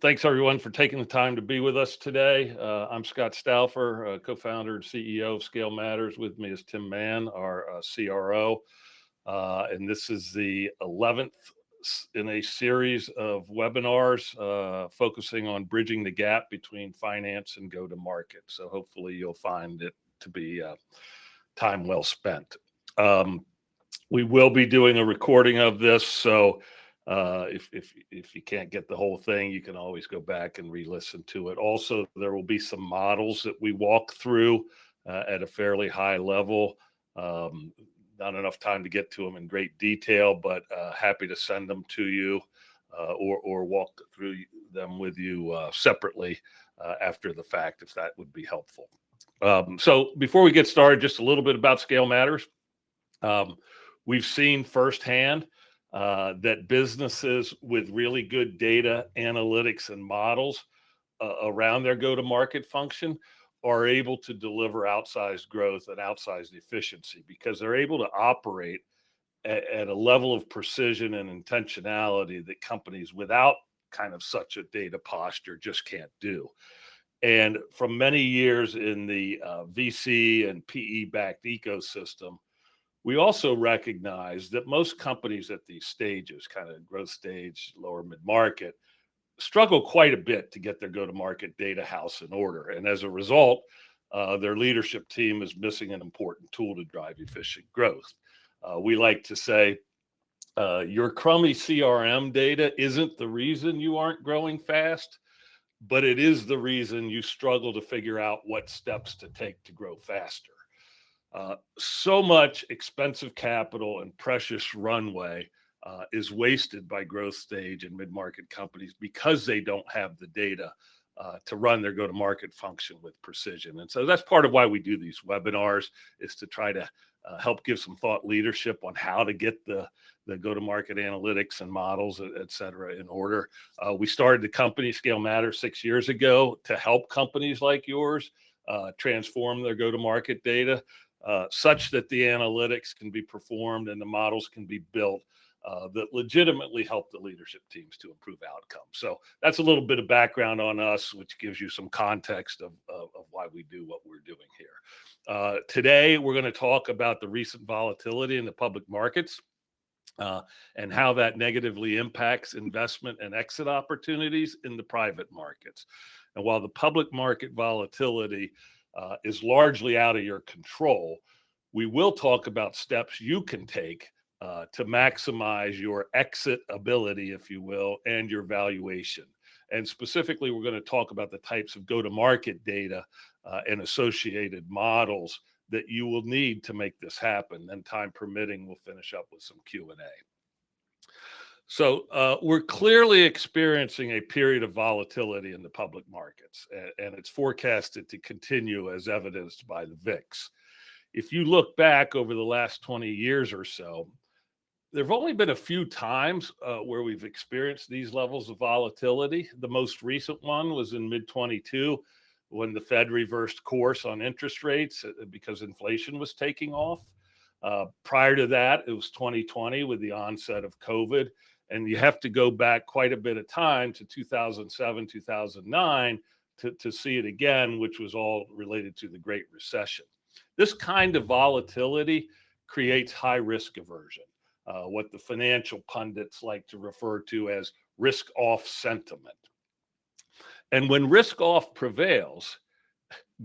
Thanks everyone for taking the time to be with us today. I'm Scott Stauffer, co-founder and CEO of Scale Matters. With me is Tim Mann, our CRO. And this is the 11th in a series of webinars focusing on bridging the gap between finance and go-to-market. So hopefully you'll find it to be time well spent. We will be doing a recording of this, so if you can't get the whole thing, you can always go back and re-listen to it. Also, there will be some models that we walk through at a fairly high level. Not enough time to get to them in great detail, but happy to send them to you or walk through them with you separately after the fact, if that would be helpful. So before we get started, just a little bit about Scale Matters. We've seen firsthand that businesses with really good data analytics and models around their go-to-market function are able to deliver outsized growth and outsized efficiency because they're able to operate at a level of precision and intentionality that companies without kind of such a data posture just can't do. And from many years in the VC and PE-backed ecosystem, we also recognize that most companies at these stages, kind of growth stage, lower mid-market, struggle quite a bit to get their go-to-market data house in order. And as a result, their leadership team is missing an important tool to drive efficient growth. We like to say, your crummy CRM data isn't the reason you aren't growing fast, but it is the reason you struggle to figure out what steps to take to grow faster. So much expensive capital and precious runway is wasted by growth stage and mid-market companies because they don't have the data to run their go-to-market function with precision. And so that's part of why we do these webinars, is to try to help give some thought leadership on how to get the go-to-market analytics and models, et cetera, in order. We started the company Scale Matters 6 years ago to help companies like yours transform their go-to-market data such that the analytics can be performed and the models can be built that legitimately help the leadership teams to improve outcomes. So that's a little bit of background on us, which gives you some context of why we do what we're doing here. Today, we're going to talk about the recent volatility in the public markets and how that negatively impacts investment and exit opportunities in the private markets. And while the public market volatility is largely out of your control, we will talk about steps you can take to maximize your exit ability, if you will, and your valuation. And specifically, we're going to talk about the types of go-to-market data and associated models that you will need to make this happen. And time permitting, we'll finish up with some Q&A. So we're clearly experiencing a period of volatility in the public markets, and it's forecasted to continue as evidenced by the VIX. If you look back over the last 20 years or so, there have only been a few times where we've experienced these levels of volatility. The most recent one was in mid-22 when the Fed reversed course on interest rates because inflation was taking off. Prior to that, it was 2020 with the onset of COVID. And you have to go back quite a bit of time to 2007, 2009 to see it again, which was all related to the Great Recession. This kind of volatility creates high risk aversion, what the financial pundits like to refer to as risk-off sentiment. And when risk-off prevails,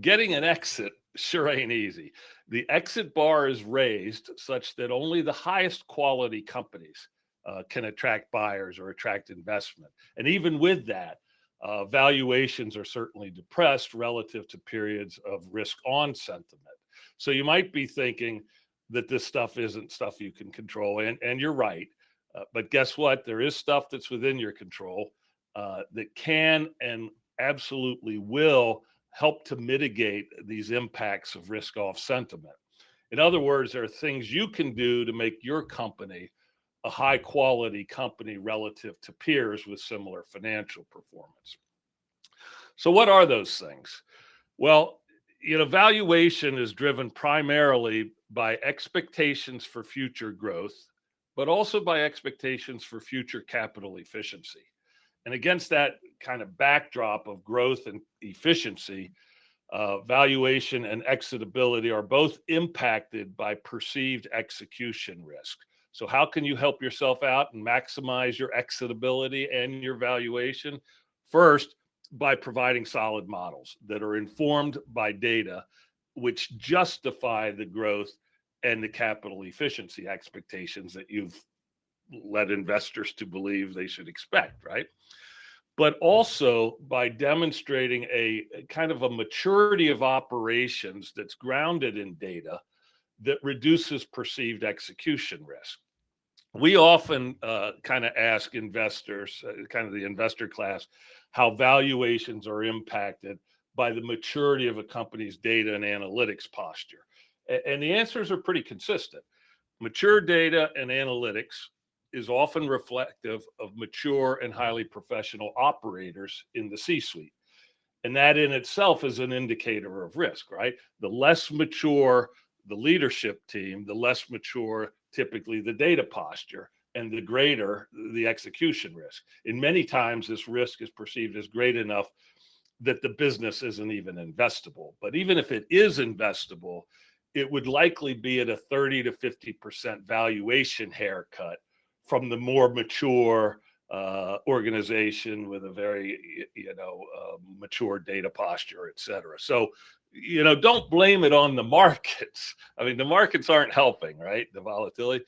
getting an exit sure ain't easy. The exit bar is raised such that only the highest quality companies can attract buyers or attract investment. And even with that, valuations are certainly depressed relative to periods of risk-on sentiment. So you might be thinking that this stuff isn't stuff you can control, and you're right. But guess what? There is stuff that's within your control that can and absolutely will help to mitigate these impacts of risk-off sentiment. In other words, there are things you can do to make your company a high quality company relative to peers with similar financial performance. So what are those things? Well, valuation is driven primarily by expectations for future growth, but also by expectations for future capital efficiency. And against that kind of backdrop of growth and efficiency, valuation and exitability are both impacted by perceived execution risk. So, how can you help yourself out and maximize your exitability and your valuation? First, by providing solid models that are informed by data which justify the growth and the capital efficiency expectations that you've led investors to believe they should expect, right? But also by demonstrating a kind of a maturity of operations that's grounded in data that reduces perceived execution risk. We often kind of ask investors, kind of the investor class, how valuations are impacted by the maturity of a company's data and analytics posture. And the answers are pretty consistent. Mature data and analytics is often reflective of mature and highly professional operators in the C-suite. And that in itself is an indicator of risk, right? The less mature the leadership team, the less mature typically the data posture, and the greater the execution risk. In many times, this risk is perceived as great enough that the business isn't even investable. But even if it is investable, it would likely be at a 30 to 50% valuation haircut from the more mature organization with a very, mature data posture, et cetera. So, don't blame it on the markets. I mean, the markets aren't helping, right? The volatility,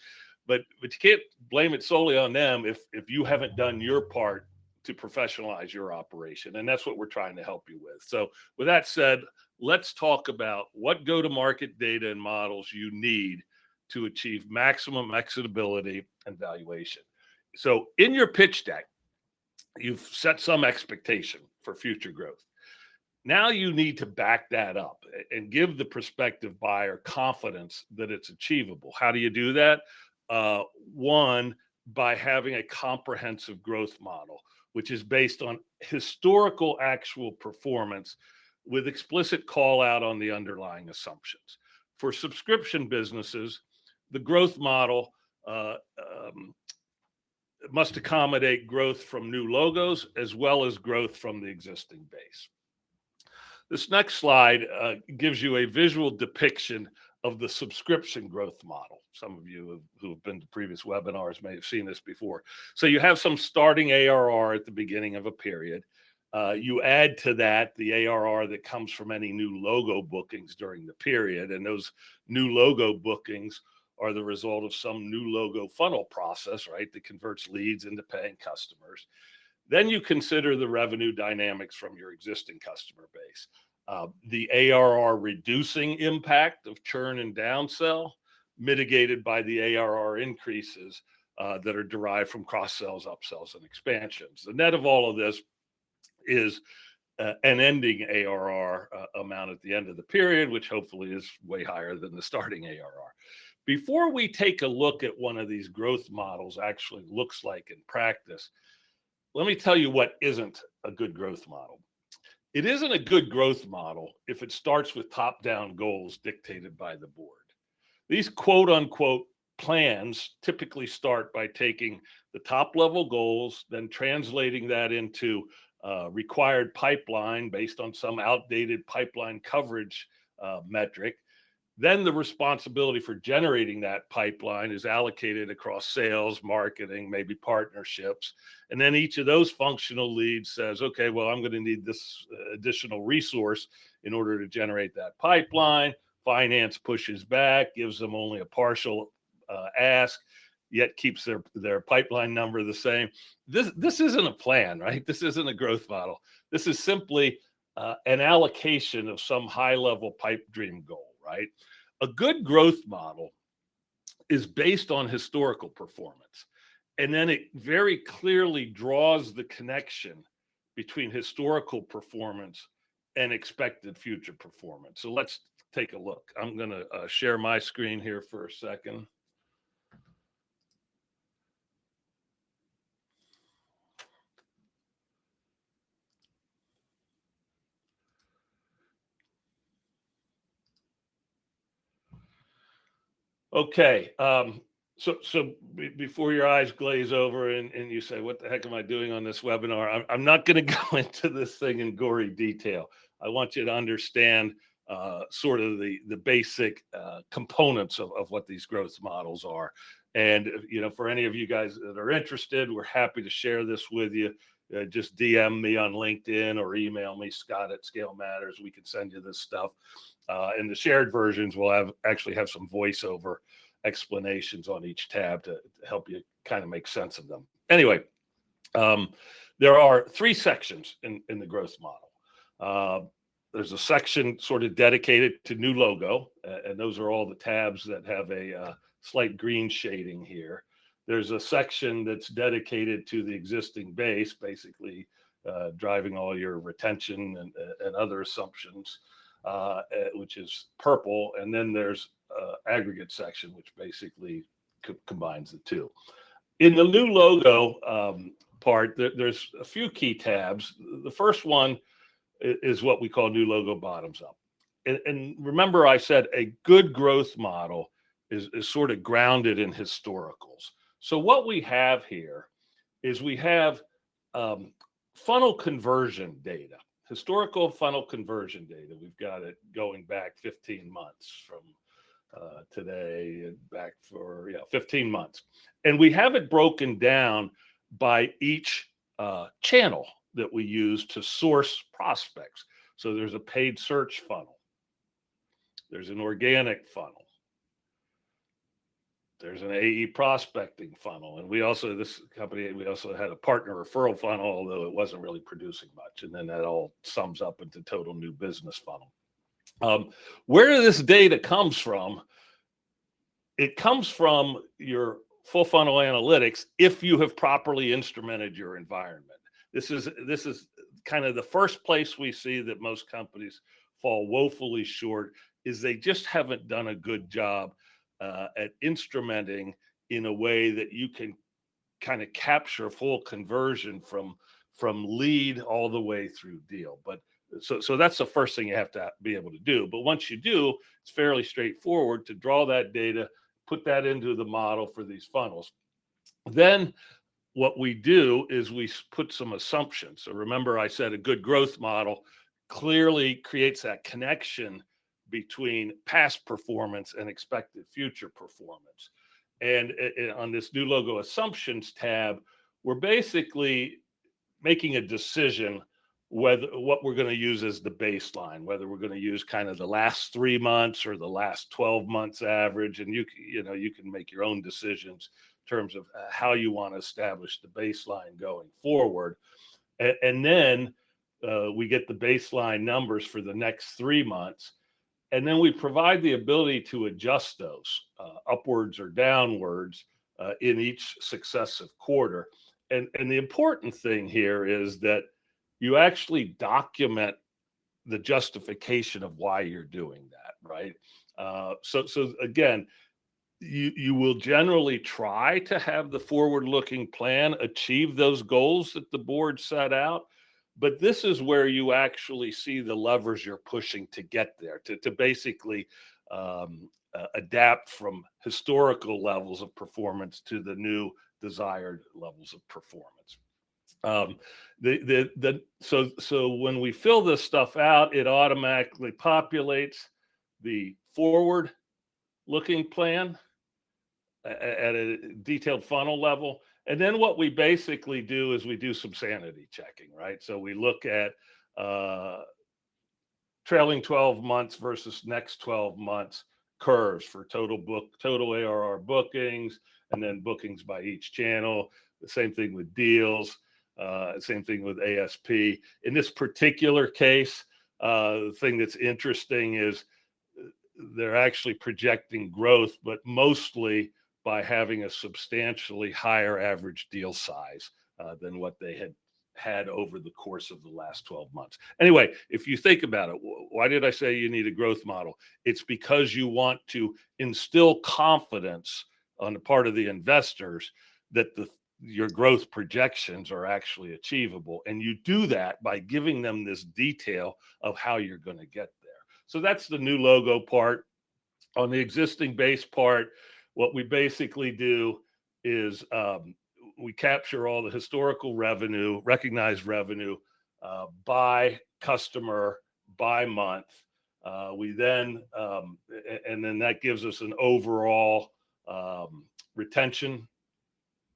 but you can't blame it solely on them if you haven't done your part to professionalize your operation. And that's what we're trying to help you with. So with that said, let's talk about what go-to-market data and models you need to achieve maximum exitability and valuation. So in your pitch deck, you've set some expectation for future growth. Now you need to back that up and give the prospective buyer confidence that it's achievable. How do you do that? One, by having a comprehensive growth model, which is based on historical actual performance with explicit call out on the underlying assumptions. For subscription businesses, the growth model must accommodate growth from new logos as well as growth from the existing base. This next slide gives you a visual depiction of the subscription growth model. Some of you who have been to previous webinars may have seen this before. So you have some starting ARR at the beginning of a period. You add to that the ARR that comes from any new logo bookings during the period. And those new logo bookings are the result of some new logo funnel process, right, that converts leads into paying customers. Then you consider the revenue dynamics from your existing customer base. The ARR reducing impact of churn and downsell, mitigated by the ARR increases that are derived from cross-sells, upsells, and expansions. The net of all of this is an ending ARR amount at the end of the period, which hopefully is way higher than the starting ARR. Before we take a look at one of these growth models actually looks like in practice, let me tell you what isn't a good growth model. It isn't a good growth model if it starts with top-down goals dictated by the board. These quote unquote plans typically start by taking the top-level goals, then translating that into required pipeline based on some outdated pipeline coverage metric. Then the responsibility for generating that pipeline is allocated across sales, marketing, maybe partnerships. And then each of those functional leads says, okay, well, I'm going to need this additional resource in order to generate that pipeline. Finance pushes back, gives them only a partial ask, yet keeps their pipeline number the same. This isn't a plan, right? This isn't a growth model. This is simply an allocation of some high-level pipe dream goal. Right? A good growth model is based on historical performance. And then it very clearly draws the connection between historical performance and expected future performance. So let's take a look. I'm going to share my screen here for a second. Okay. Before your eyes glaze over and you say, what the heck am I doing on this webinar? I'm not going to go into this thing in gory detail. I want you to understand sort of the basic components of what these growth models are. And, for any of you guys that are interested, we're happy to share this with you. Just DM me on LinkedIn or email me, Scott@Scale Matters. We can send you this stuff. And the shared versions will actually have some voiceover explanations on each tab to help you kind of make sense of them. Anyway, there are 3 sections in the growth model. There's a section sort of dedicated to new logo, and those are all the tabs that have a slight green shading here. There's a section that's dedicated to the existing base, basically driving all your retention and other assumptions, which is purple. And then there's aggregate section, which basically combines the two. In the new logo part, there's a few key tabs. The first one is what we call new logo bottoms up. And remember, I said a good growth model is sort of grounded in historicals. So what we have here is we have funnel conversion data, historical funnel conversion data. We've got it going back 15 months from today and back for 15 months. And we have it broken down by each channel that we use to source prospects. So there's a paid search funnel. There's an organic funnel. There's an AE prospecting funnel. And this company had a partner referral funnel, although it wasn't really producing much. And then that all sums up into total new business funnel. Where this data comes from, it comes from your full funnel analytics if you have properly instrumented your environment. This is kind of the first place we see that most companies fall woefully short, is they just haven't done a good job at instrumenting in a way that you can kind of capture full conversion from lead all the way through deal. But so that's the first thing you have to be able to do. But once you do, it's fairly straightforward to draw that data, put that into the model for these funnels. Then what we do is we put some assumptions. So remember, I said a good growth model clearly creates that connection between past performance and expected future performance. And on this new logo assumptions tab, we're basically making a decision what we're going to use as the baseline, whether we're going to use kind of the last 3 months or the last 12 months average. And you can make your own decisions in terms of how you want to establish the baseline going forward. And then we get the baseline numbers for the next 3 months. And then we provide the ability to adjust those upwards or downwards in each successive quarter. And the important thing here is that you actually document the justification of why you're doing that, right? So again, you will generally try to have the forward-looking plan achieve those goals that the board set out. But this is where you actually see the levers you're pushing to get there, to basically adapt from historical levels of performance to the new desired levels of performance. So when we fill this stuff out, it automatically populates the forward-looking plan at a detailed funnel level. And then what we basically do is we do some sanity checking, right? So we look at trailing 12 months versus next 12 months curves for total ARR bookings, and then bookings by each channel. The same thing with deals, same thing with ASP. In this particular case, the thing that's interesting is they're actually projecting growth, but mostly by having a substantially higher average deal size than what they had over the course of the last 12 months. Anyway, if you think about it, why did I say you need a growth model? It's because you want to instill confidence on the part of the investors that your growth projections are actually achievable. And you do that by giving them this detail of how you're going to get there. So that's the new logo part. On the existing base part, What we basically do is we capture all the historical revenue, recognized revenue by customer, by month. We then, and then that gives us an overall retention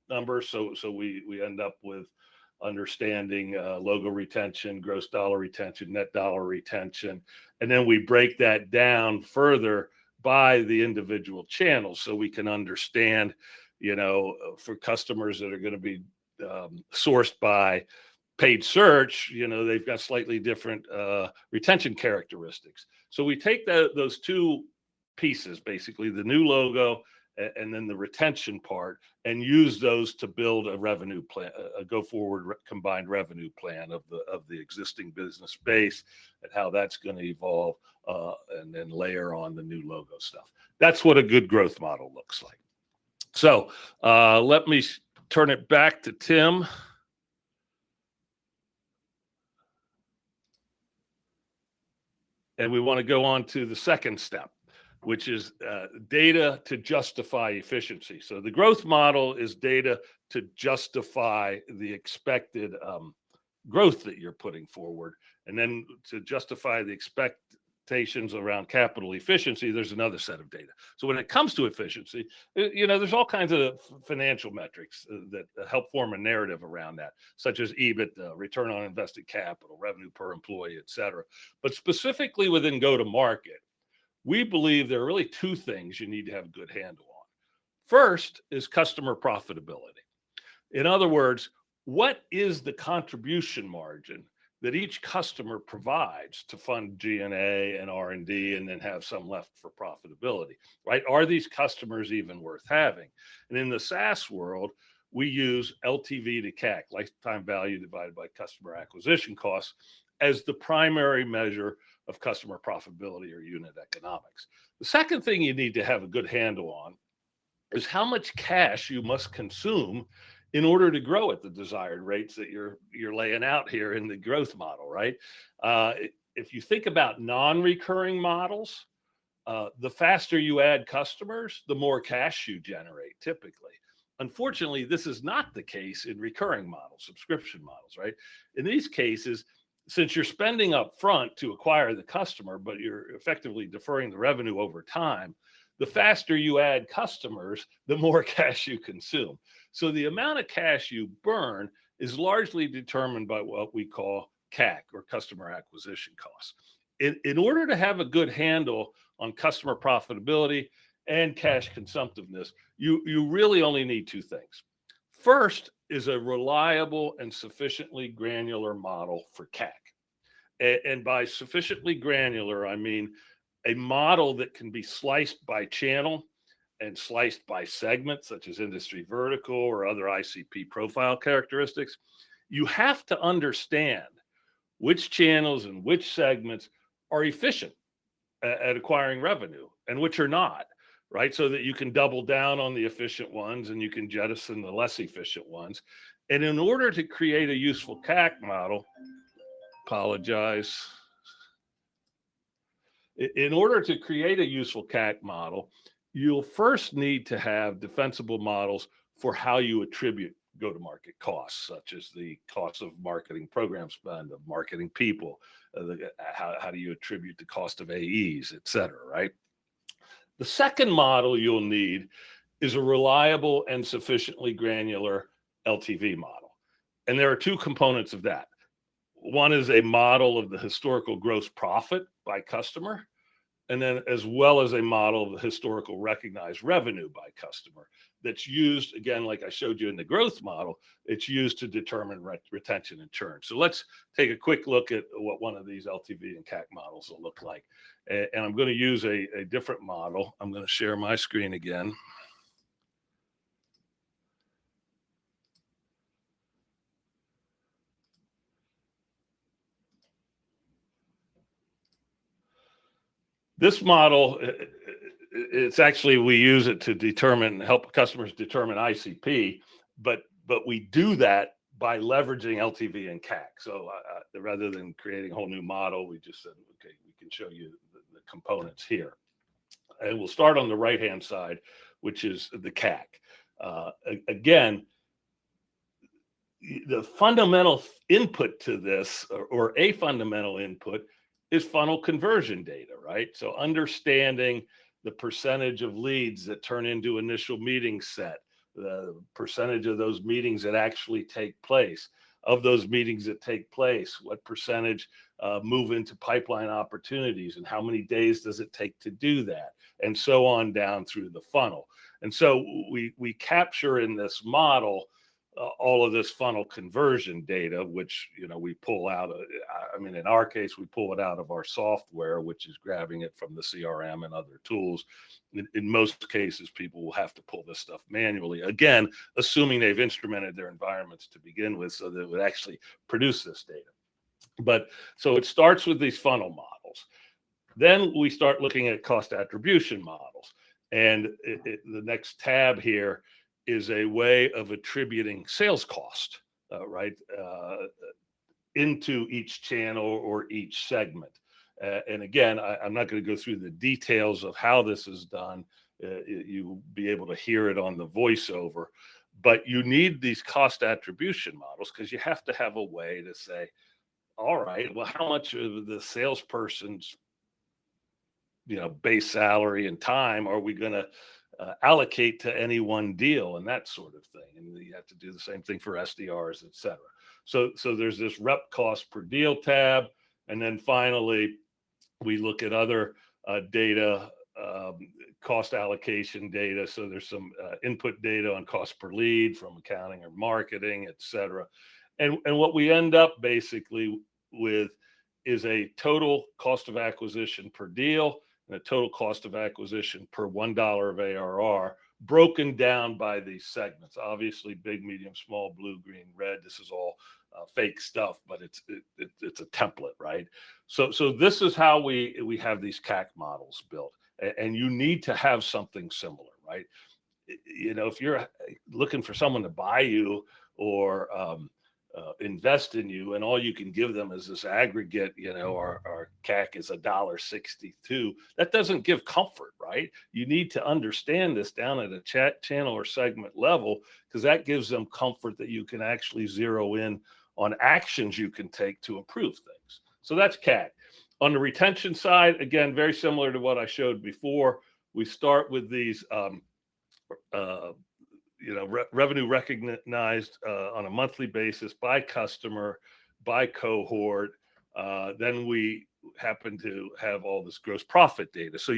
number. So we end up with understanding logo retention, gross dollar retention, net dollar retention, and then we break that down further by the individual channels so we can understand, for customers that are going to be sourced by paid search, they've got slightly different retention characteristics. So we take those two pieces, basically the new logo and then the retention part, and use those to build a revenue plan, a go forward combined revenue plan of the existing business base and how that's going to evolve, and then layer on the new logo stuff. That's what a good growth model looks like. So let me turn it back to Tim. And we want to go on to the second step, which is data to justify efficiency. So the growth model is data to justify the expected growth that you're putting forward. And then to justify the expectations around capital efficiency, there's another set of data. So when it comes to efficiency, there's all kinds of financial metrics that help form a narrative around that, such as EBIT, return on invested capital, revenue per employee, et cetera. But specifically within go-to-market, we believe there are really two things you need to have a good handle on. First is customer profitability. In other words, what is the contribution margin that each customer provides to fund G&A and R&D and then have some left for profitability, right? Are these customers even worth having? And in the SaaS world, we use LTV to CAC, lifetime value divided by customer acquisition costs, as the primary measure of customer profitability or unit economics. The second thing you need to have a good handle on is how much cash you must consume in order to grow at the desired rates that you're laying out here in the growth model, right? If you think about non-recurring models, the faster you add customers, the more cash you generate typically. Unfortunately, this is not the case in recurring models, subscription models, right? In these cases, since you're spending up front to acquire the customer, but you're effectively deferring the revenue over time, the faster you add customers, the more cash you consume. So the amount of cash you burn is largely determined by what we call CAC, or customer acquisition costs. In order to have a good handle on customer profitability and cash consumptiveness, you really only need two things. First is a reliable and sufficiently granular model for CAC. And by sufficiently granular, I mean a model that can be sliced by channel and sliced by segment, such as industry vertical or other ICP profile characteristics. You have to understand which channels and which segments are efficient at acquiring revenue and which are not, right? So that you can double down on the efficient ones and you can jettison the less efficient ones. And in order to create a useful CAC model, in order to create a useful CAC model, you'll first need to have defensible models for how you attribute go-to-market costs, such as the cost of marketing program spend, of marketing people, how do you attribute the cost of AEs, et cetera, right? The second model you'll need is a reliable and sufficiently granular LTV model. And there are two components of that. One is a model of the historical gross profit by customer, and then as well as a model of the historical recognized revenue by customer that's used, again, like I showed you in the growth model, it's used to determine retention and churn. So let's take a quick look at what one of these LTV and CAC models will look like. And I'm going to use a different model. I'm going to share my screen again. This model, it's actually, we use it to help customers determine ICP, but we do that by leveraging LTV and CAC. So rather than creating a whole new model, we just said, okay, we can show you the components here. And we'll start on the right-hand side which is the CAC. Again, the fundamental input to this, or a fundamental input, is funnel conversion data, right? So understanding the percentage of leads that turn into initial meeting set, the percentage of those meetings that actually take place, of those meetings that take place, what percentage move into pipeline opportunities, and how many days does it take to do that, and so on down through the funnel. And so we capture in this model all of this funnel conversion data, which, we pull out. I mean, in our case, we pull it out of our software, which is grabbing it from the CRM and other tools. In most cases, people will have to pull this stuff manually, again, assuming they've instrumented their environments to begin with, so that it would actually produce this data. But so it starts with these funnel models. Then we start looking at cost attribution models. And the next tab here is a way of attributing sales cost, right, into each channel or each segment. And again, I'm not going to go through the details of how this is done. You'll be able to hear it on the voiceover. But you need these cost attribution models because you have to have a way to say, all right, well, how much of the salesperson's base salary and time are we going to allocate to any one deal, and that sort of thing. And you have to do the same thing for SDRs, et cetera. So there's this rep cost per deal tab. And then finally, we look at other data, cost allocation data. So there's some input data on cost per lead from accounting or marketing, et cetera. And what we end up basically with is a total cost of acquisition per deal and a total cost of acquisition per $1 of ARR, broken down by these segments. Obviously, big, medium, small, blue, green, red. This is all fake stuff, but it's a template, right? So this is how we have these CAC models built, and you need to have something similar, right? If you're looking for someone to buy you or invest in you, and all you can give them is this aggregate, our CAC is $1.62. That doesn't give comfort, right? You need to understand this down at a channel or segment level, because that gives them comfort that you can actually zero in on actions you can take to improve things. So that's CAC. On the retention side, again, very similar to what I showed before. We start with these revenue recognized on a monthly basis by customer, by cohort. Then we happen to have all this gross profit data. So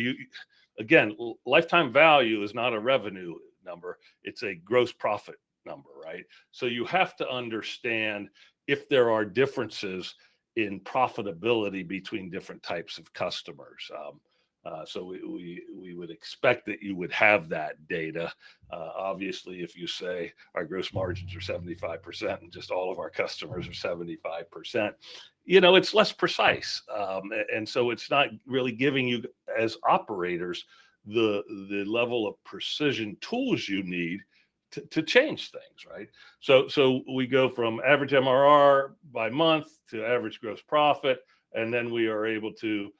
again, lifetime value is not a revenue number. It's a gross profit number, right? So you have to understand if there are differences in profitability between different types of customers. So we would expect that you would have that data. Obviously, if you say our gross margins are 75% and just all of our customers are 75%, it's less precise. And so it's not really giving you, as operators, the level of precision tools you need to change things, right? So we go from average MRR by month to average gross profit, and then we are able to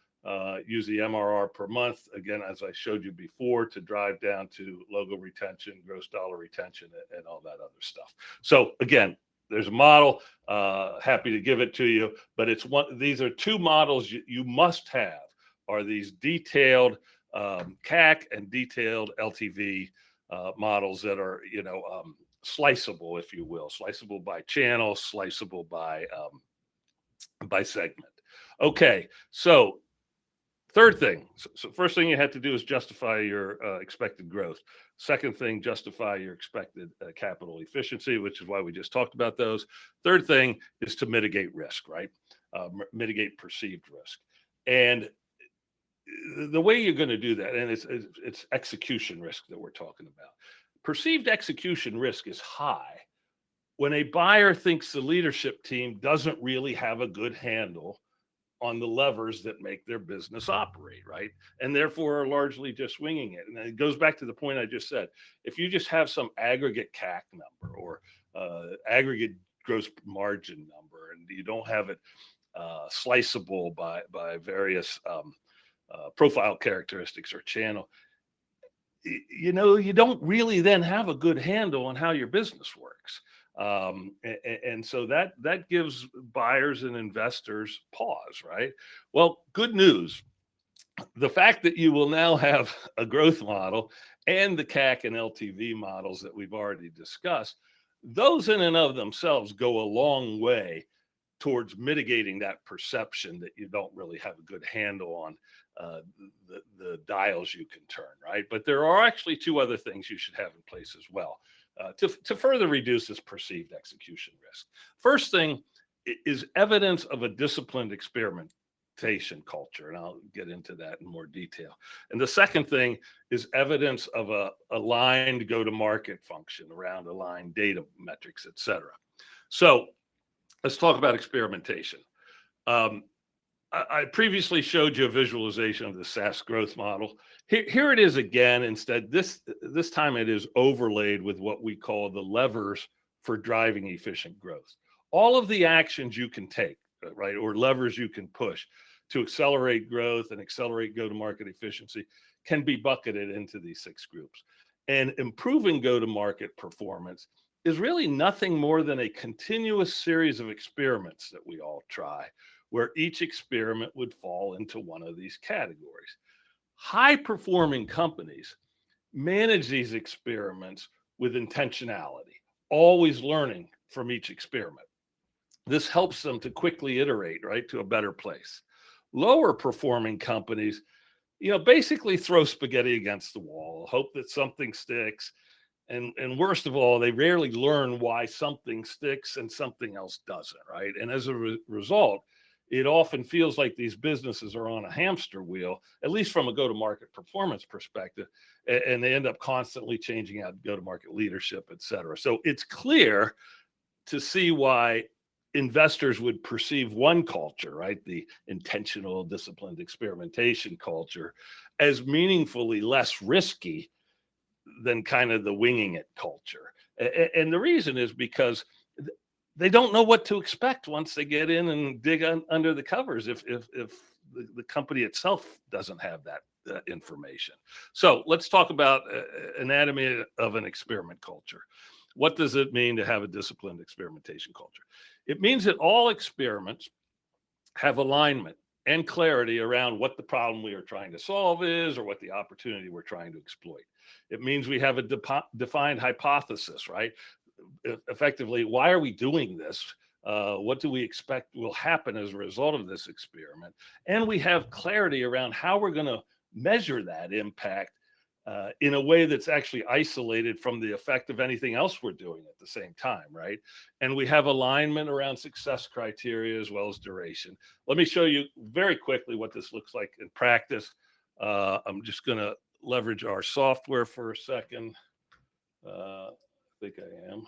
use the MRR per month, again, as I showed you before, to drive down to logo retention, gross dollar retention, and all that other stuff. So again, there's a model, happy to give it to you, but these are two models you must have, are these detailed CAC and detailed LTV models that are, sliceable, if you will, sliceable by channel, sliceable by segment. Okay, so third thing. So first thing you have to do is justify your expected growth. Second thing, justify your expected capital efficiency, which is why we just talked about those. Third thing is to mitigate risk, right? Mitigate perceived risk. And the way you're going to do that, and it's execution risk that we're talking about. Perceived execution risk is high when a buyer thinks the leadership team doesn't really have a good handle on the levers that make their business operate, right? And therefore are largely just winging it. And it goes back to the point I just said. If you just have some aggregate CAC number or aggregate gross margin number, and you don't have it sliceable by various profile characteristics or channel, you don't really then have a good handle on how your business works. And so that gives buyers and investors pause, right? Well, good news. The fact that you will now have a growth model and the CAC and LTV models that we've already discussed, those in and of themselves go a long way towards mitigating that perception that you don't really have a good handle on the dials you can turn, right? But there are actually two other things you should have in place as well to further reduce this perceived execution risk. First thing is evidence of a disciplined experimentation culture, and I'll get into that in more detail. And the second thing is evidence of a aligned go-to-market function around aligned data metrics, et cetera. So let's talk about experimentation. Um, I previously showed you a visualization of the SaaS growth model. Here it is again. Instead, this time it is overlaid with what we call the levers for driving efficient growth. All of the actions you can take, right, or levers you can push to accelerate growth and accelerate go-to-market efficiency can be bucketed into these 6 groups. And improving go-to-market performance is really nothing more than a continuous series of experiments that we all try, where each experiment would fall into one of these categories. High-performing companies manage these experiments with intentionality, always learning from each experiment. This helps them to quickly iterate, right, to a better place. Lower performing companies, basically throw spaghetti against the wall, hope that something sticks, and worst of all, they rarely learn why something sticks and something else doesn't, right? And as a result, it often feels like these businesses are on a hamster wheel, at least from a go-to-market performance perspective, and they end up constantly changing out go-to-market leadership, et cetera. So it's clear to see why investors would perceive one culture, right, the intentional, disciplined experimentation culture, as meaningfully less risky than kind of the winging it culture. And the reason is because they don't know what to expect once they get in and dig under the covers if the company itself doesn't have that information. So let's talk about anatomy of an experiment culture. What does it mean to have a disciplined experimentation culture? It means that all experiments have alignment and clarity around what the problem we are trying to solve is or what the opportunity we're trying to exploit. It means we have a defined hypothesis, right? Effectively, why are we doing this? What do we expect will happen as a result of this experiment? And we have clarity around how we're going to measure that impact in a way that's actually isolated from the effect of anything else we're doing at the same time, right? And we have alignment around success criteria as well as duration. Let me show you very quickly what this looks like in practice. I'm just going to leverage our software for a second. I think I am.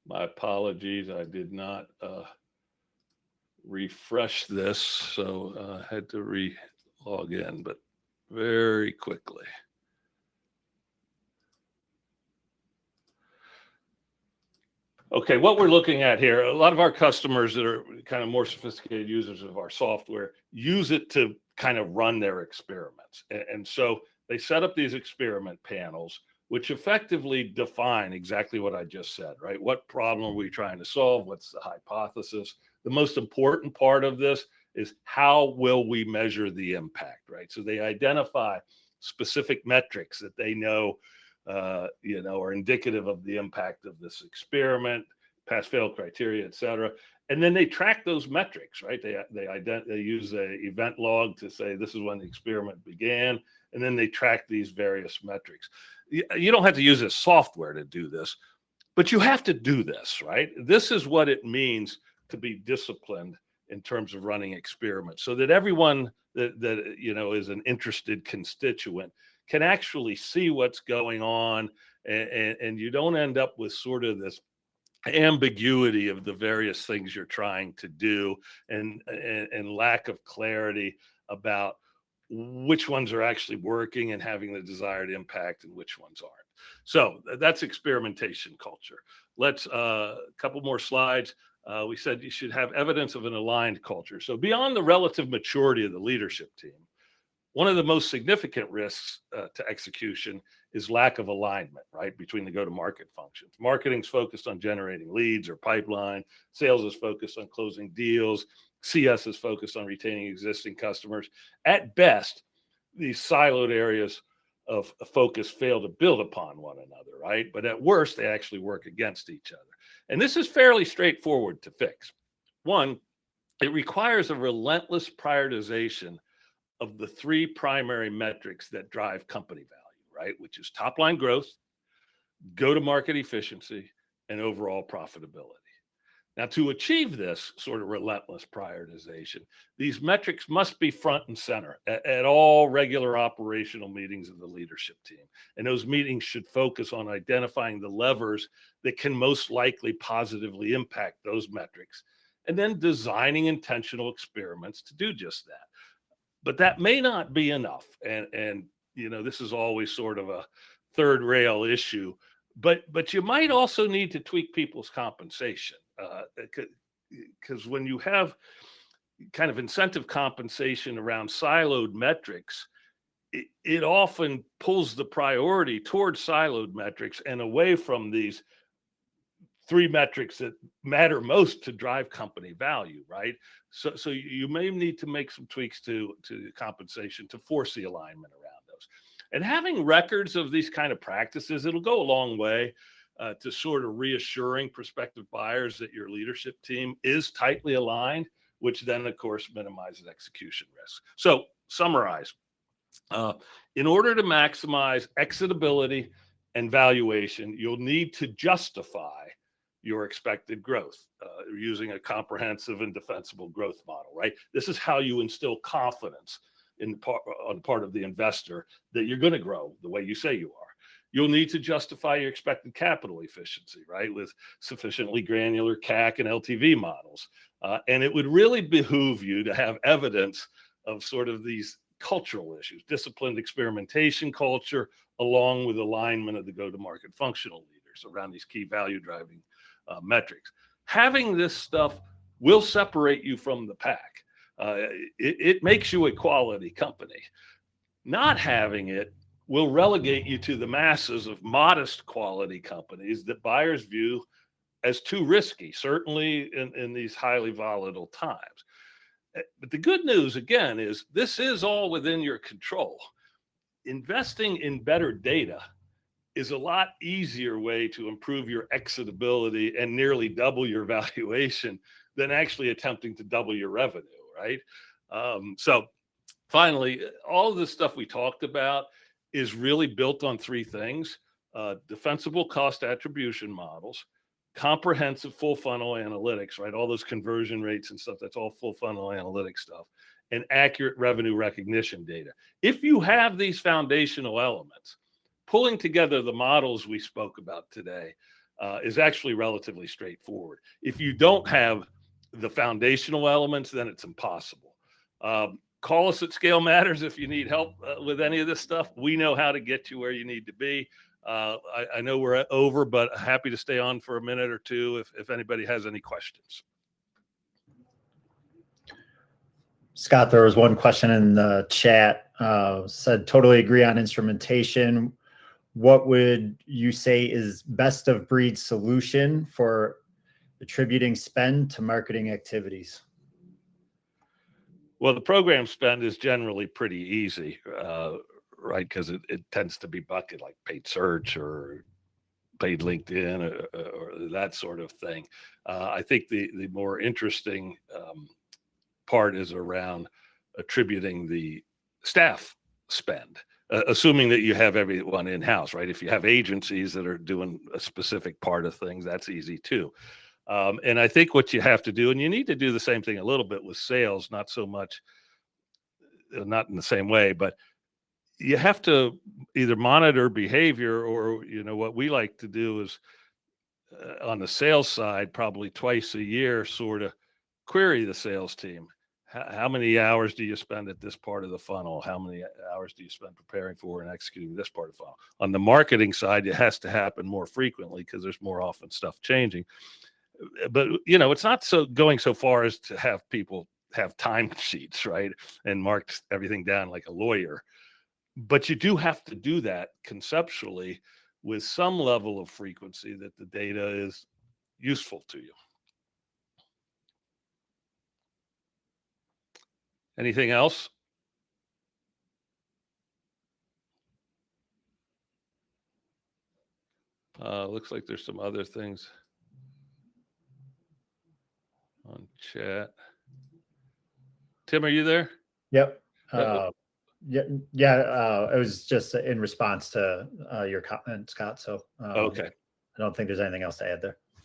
My apologies, I did not refresh this, so I had to re-log in, but very quickly. Okay, what we're looking at here, a lot of our customers that are kind of more sophisticated users of our software use it to kind of run their experiments. And so they set up these experiment panels, which effectively define exactly what I just said, right? What problem are we trying to solve? What's the hypothesis? The most important part of this is how will we measure the impact, right? So they identify specific metrics that they know are indicative of the impact of this experiment, pass-fail criteria, et cetera. And then they track those metrics, right? They use a event log to say this is when the experiment began, and then they track these various metrics. You don't have to use this software to do this, but you have to do this, right? This is what it means to be disciplined in terms of running experiments, so that everyone that is an interested constituent can actually see what's going on, and you don't end up with sort of this ambiguity of the various things you're trying to do, and lack of clarity about which ones are actually working and having the desired impact and which ones aren't. So that's experimentation culture. Let's a couple more slides. We said you should have evidence of an aligned culture. So beyond the relative maturity of the leadership team, one of the most significant risks to execution is lack of alignment, right, between the go-to-market functions. Marketing's focused on generating leads or pipeline. Sales is focused on closing deals. CS is focused on retaining existing customers. At best, these siloed areas of focus fail to build upon one another, right? But at worst, they actually work against each other. And this is fairly straightforward to fix. One, it requires a relentless prioritization of the three primary metrics that drive company value, right? Which is top line growth, go to market efficiency, and overall profitability. Now, to achieve this sort of relentless prioritization, these metrics must be front and center at all regular operational meetings of the leadership team. And those meetings should focus on identifying the levers that can most likely positively impact those metrics, and then designing intentional experiments to do just that. But that may not be enough. And this is always sort of a third rail issue. But you might also need to tweak people's compensation, because when you have kind of incentive compensation around siloed metrics, it often pulls the priority towards siloed metrics and away from these three metrics that matter most to drive company value, right? So you may need to make some tweaks to compensation to force the alignment around those. And having records of these kind of practices, it'll go a long way to sort of reassuring prospective buyers that your leadership team is tightly aligned, which then, of course, minimizes execution risk. So summarize. In order to maximize exitability and valuation, you'll need to justify your expected growth using a comprehensive and defensible growth model, right? This is how you instill confidence on part of the investor that you're going to grow the way you say you are. You'll need to justify your expected capital efficiency, right, with sufficiently granular CAC and LTV models. And it would really behoove you to have evidence of sort of these cultural issues, disciplined experimentation culture, along with alignment of the go-to-market functional leaders around these key value-driving metrics. Having this stuff will separate you from the pack. It makes you a quality company. Not having it will relegate you to the masses of modest quality companies that buyers view as too risky, certainly in these highly volatile times. But the good news, again, is this is all within your control. Investing in better data is a lot easier way to improve your exitability and nearly double your valuation than actually attempting to double your revenue, right? So finally, all of the stuff we talked about is really built on three things: defensible cost attribution models, comprehensive full funnel analytics, right? All those conversion rates and stuff, that's all full funnel analytics stuff, and accurate revenue recognition data. If you have these foundational elements, pulling together the models we spoke about today is actually relatively straightforward. If you don't have the foundational elements, then it's impossible. Call us at Scale Matters if you need help with any of this stuff. We know how to get you where you need to be. I know we're over, but happy to stay on for a minute or two if anybody has any questions. Scott, there was one question in the chat, said, totally agree on instrumentation. What would you say is best of breed solution for attributing spend to marketing activities? Well, the program spend is generally pretty easy, right? Because it tends to be bucket like paid search or paid LinkedIn or that sort of thing. I think the more interesting part is around attributing the staff spend, assuming that you have everyone in-house, right? If you have agencies that are doing a specific part of things, that's easy too. And I think what you have to do, and you need to do the same thing a little bit with sales, not so much, not in the same way, but you have to either monitor behavior or, what we like to do is on the sales side, probably twice a year, sort of query the sales team. How many hours do you spend at this part of the funnel? How many hours do you spend preparing for and executing this part of the funnel? On the marketing side, it has to happen more frequently because there's more often stuff changing. But it's not so going so far as to have people have time sheets, right, and mark everything down like a lawyer. But you do have to do that conceptually with some level of frequency that the data is useful to you. Anything else? Looks like there's some other things on chat. Tim, are you there? Yep. Yeah. It was just in response to your comment, Scott. So Okay. I don't think there's anything else to add there.